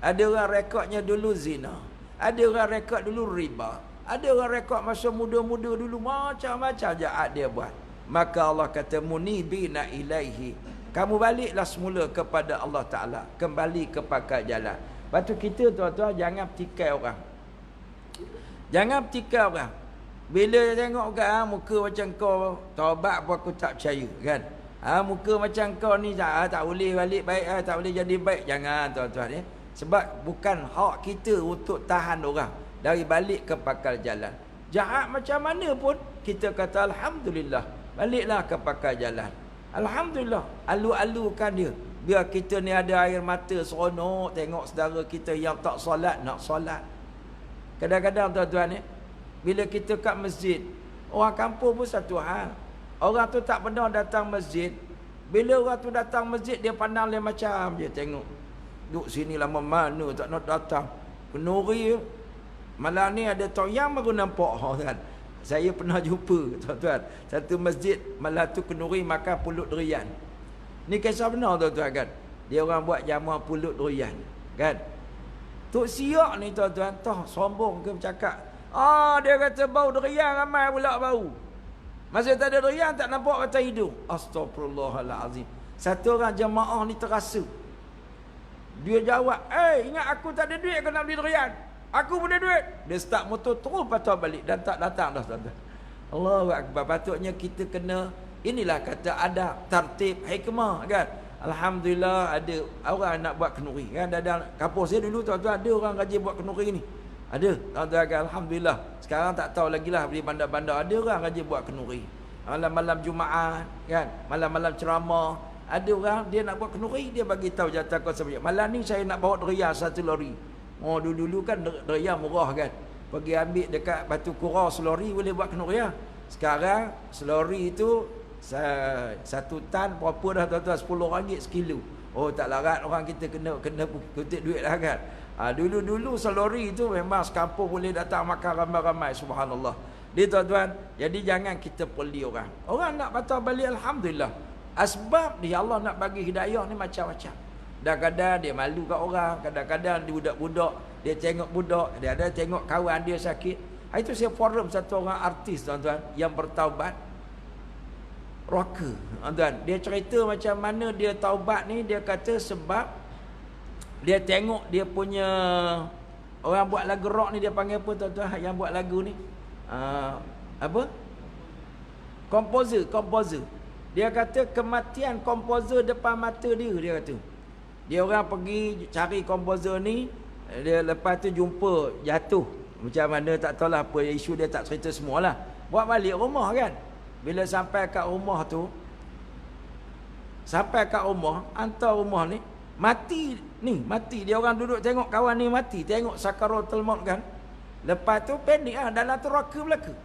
Ada orang rekodnya dulu zina. Ada orang rekod dulu riba. Ada orang rekod masa muda-muda dulu macam-macam jahat dia buat. Maka Allah kata munibina ilaihi. Kamu baliklah semula kepada Allah Ta'ala. Kembali kepada jalan. Lepas tu kita tuan-tuan jangan petikai orang. Jangan petikai orang. Bila tengok orang muka macam kau taubat pun aku tak percaya kan. Muka macam kau ni tak boleh balik baik, tak boleh jadi baik. Jangan tuan-tuan ya. Sebab bukan hak kita untuk tahan orang dari balik ke pakal jalan. Jahat macam mana pun kita kata alhamdulillah, baliklah ke pakal jalan. Alhamdulillah, alu-alukan dia. Biar kita ni ada air mata seronok tengok saudara kita yang tak solat nak solat. Kadang-kadang tuan-tuan ni bila kita kat masjid, orang kampung pun satu hal. Orang tu tak pernah datang masjid. Bila orang tu datang masjid, dia pandang lain macam je tengok. Duduk sini lama mana tak nak datang. Kenuri malam ni ada toyang baru nampak kan. Saya pernah jumpa tuan-tuan. Satu masjid malam tu kenuri makan pulut durian. Ni kisah benar tuan-tuan kan. Dia orang buat jamuan pulut durian kan. Tok siak ni tuan-tuan, toh sombong ke bercakap. Dia kata bau durian ramai pula bau. Masa tak ada durian tak nampak mata hidung. Astagfirullahalazim. Satu orang jemaah ni terasa. Dia jawab, ingat aku tak ada duit kau nak beli durian. Aku pun ada duit. Dia start motor terus patah balik dan tak datang dah tuan-tuan. Allahu Akbar. Patutnya kita kena, inilah kata ada tertib hikmah kan. Alhamdulillah ada orang nak buat kenuri kan. Dalam kampung saya dulu tuan-tuan ada orang rajin buat kenuri ni. Ada tuan-tuan kan. Alhamdulillah. Sekarang tak tahu lagi lah di bandar-bandar ada orang rajin buat kenuri. Malam-malam Jumaat kan. Malam-malam ceramah. Ada orang dia nak buat kenuri, dia bagi tahu jatah kau sampai. Malam ni saya nak bawa durian 1 lori. Dulu-dulu kan durian murah kan. Pergi ambil dekat Batu Kura selori boleh buat kenuri ya. Sekarang selori itu 1 tan berapa dah tuan-tuan, RM10 sekilo. Tak larat orang kita kena kutip duit lah kan. Dulu-dulu selori itu memang sekampung boleh datang makan ramai-ramai, subhanallah. Dia tuan-tuan, jadi jangan kita peli orang. Orang nak patah balik alhamdulillah. Asbab dia Allah nak bagi hidayah ni macam-macam. Kadang-kadang dia malu kat orang, kadang-kadang dia budak-budak, dia tengok budak, dia ada tengok kawan dia sakit. Itu saya forum satu orang artis tuan-tuan yang bertaubat. Rocker, tuan-tuan. Dia cerita macam mana dia taubat ni, dia kata sebab dia tengok dia punya orang buat lagu rock ni, dia panggil apa tuan-tuan yang buat lagu ni? Apa? Komposer. Dia kata kematian komposer depan mata dia kata. Dia orang pergi cari komposer ni, dia lepas tu jumpa jatuh. Macam mana tak tahulah apa isu dia, tak cerita semualah. Buat balik rumah kan. Bila sampai kat rumah tu, hantar rumah ni mati. Dia orang duduk tengok kawan ni mati, tengok sakaratul maut kan. Lepas tu panik lah, dalam tu rocker belaka.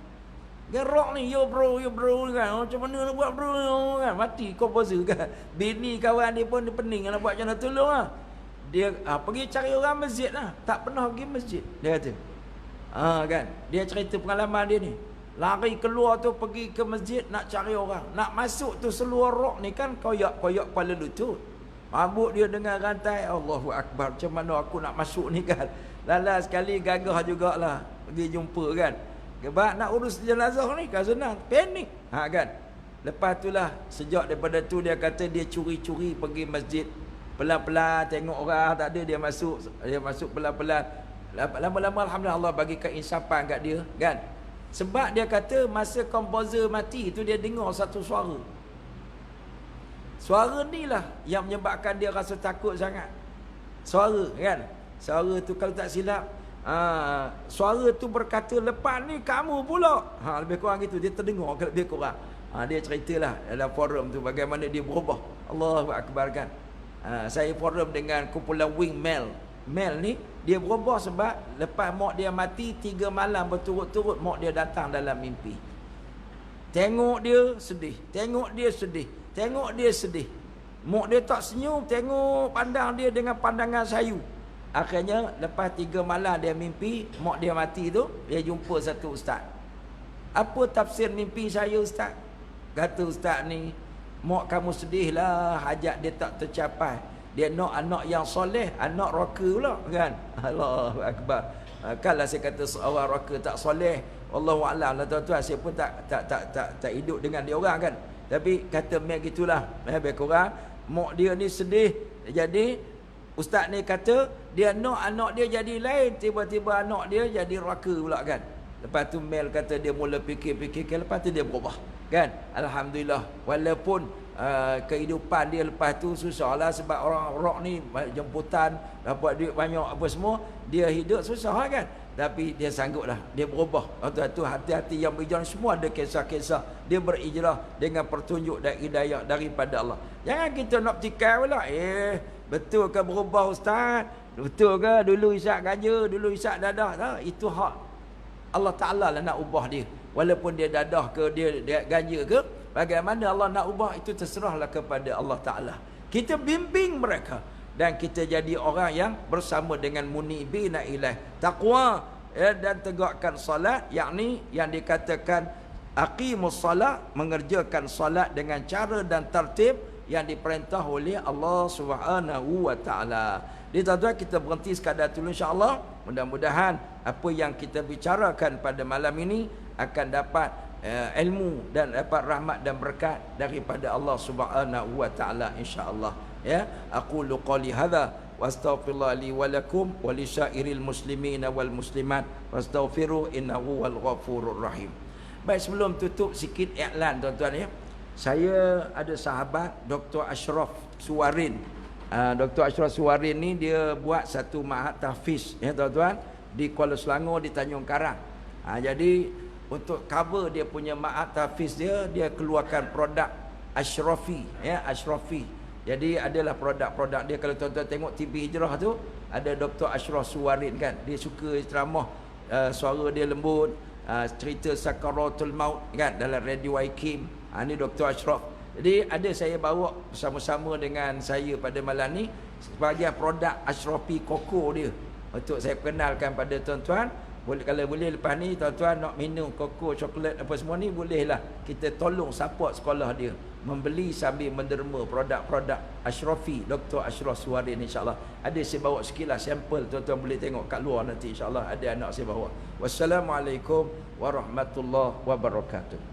Gerok ni, yo bro kan. Macam mana nak buat bro kan. Mati komposer kan. Bini kawan dia pun dia pening nak buat macam mana, tolong lah. Dia pergi cari orang masjid lah. Tak pernah pergi masjid, dia kata. Kan. Dia cerita pengalaman dia ni. Lari keluar tu pergi ke masjid nak cari orang. Nak masuk tu seluar rok ni kan koyak kepala lutut. Mabuk dia dengan rantai. Allahu Akbar. Macam mana aku nak masuk ni kan. Lala sekali gagah jugalah. pergi jumpa kan. Sebab nak urus jenazah ni kan senang, panik. Kan. Lepas itulah sejak daripada tu dia kata dia curi-curi pergi masjid. Pelan-pelan tengok orang tak ada, dia masuk pelan-pelan. Lama-lama alhamdulillah Allah bagi keinsapan kat dia kan. Sebab dia kata masa komposer mati tu dia dengar satu suara. Suara ni lah yang menyebabkan dia rasa takut sangat. Suara kan. Suara tu kalau tak silap, suara tu berkata, lepas ni kamu pula. Lebih kurang gitu, dia terdengar lebih kurang. Dia ceritalah dalam forum tu bagaimana dia berubah. Allahu Akbar kan. Saya forum dengan kumpulan Wing Mel. Mel ni dia berubah sebab lepas mak dia mati 3 malam berturut-turut mak dia datang dalam mimpi. Tengok dia sedih, tengok dia sedih, tengok dia sedih. Mak dia tak senyum, tengok pandang dia dengan pandangan sayu. Akhirnya lepas 3 malam dia mimpi mak dia mati tu, dia jumpa satu ustaz. Apa tafsir mimpi saya ustaz? Kata ustaz ni, mak kamu sedihlah, hajat dia tak tercapai. Dia nak anak yang soleh, anak raka pula kan. Allahu Akbar. Kalau saya kata seorang raka tak soleh, Allahu a'lam lah tuan-tuan, saya pun tak hidup dengan dia orang kan. Tapi kata mek gitulah. Lebih kurang mak dia ni sedih. Jadi ustaz ni kata dia nak anak dia jadi lain, tiba-tiba anak dia jadi raka pula kan. Lepas tu Mel kata dia mula fikir-fikir, lepas tu dia berubah kan. Alhamdulillah. Walaupun kehidupan dia lepas tu susahlah sebab orang rock ni jemputan, dapat duit banyak apa semua, dia hidup susah kan. Tapi dia sangguplah, dia berubah. Waktu tu hati-hati yang berhijrah semua ada kisah-kisah dia berhijrah dengan pertunjuk dan hidayah daripada Allah. Jangan kita nak petikai pula, betul ke berubah ustaz? Betul ke dulu isap ganja, dulu isap dadah? Tak, itu hak Allah Ta'ala lah nak ubah dia. Walaupun dia dadah ke, dia ganja ke, bagaimana Allah nak ubah itu terserahlah kepada Allah Ta'ala. Kita bimbing mereka dan kita jadi orang yang bersama dengan munibina ilaih, taqwa dan tegakkan salat, yakni yang dikatakan aqimus salat, mengerjakan salat dengan cara dan tertib yang diperintah oleh Allah Subhanahu wa taala. Jadi tuan-tuan, kita berhenti sekadar dulu insya-Allah. Mudah-mudahan apa yang kita bicarakan pada malam ini akan dapat ilmu dan dapat rahmat dan berkat daripada Allah Subhanahu wa taala insya-Allah. Ya, aqulu qali hadza wa astaghfirullah li wa lakum wa li syairil muslimina wal muslimat wastaghfiru innahu wal ghafurur rahim. Baik, sebelum tutup sikit iklan tuan-tuan ya. Saya ada sahabat Dr. Ashraf Suwarin. Dr. Ashraf Suwarin ni dia buat satu ma'had tahfiz ya tuan-tuan di Kuala Selangor, di Tanjung Karang. Jadi untuk cover dia punya ma'had tahfiz dia keluarkan produk Ashrafi ya, Ashrafi. Jadi adalah produk-produk dia. Kalau tuan-tuan tengok TV Hijrah tu ada Dr. Ashraf Suwarin kan, dia suka ceramah, suara dia lembut, cerita sakaratul maut kan dalam Radio Hakim. Ni Dr. Ashraf. Jadi ada saya bawa bersama-sama dengan saya pada malam ni sebagai produk Ashrafi Koko dia, untuk saya kenalkan pada tuan-tuan. Boleh, kalau boleh lepas ni tuan-tuan nak minum koko, coklat apa semua ni, bolehlah kita tolong support sekolah dia, membeli sambil menderma produk-produk Ashrafi, Dr. Ashraf Suwarin insya-Allah. Ada saya bawa sekilas sampel, tuan-tuan boleh tengok kat luar nanti insya-Allah, ada anak saya bawa. Wassalamualaikum warahmatullahi wabarakatuh.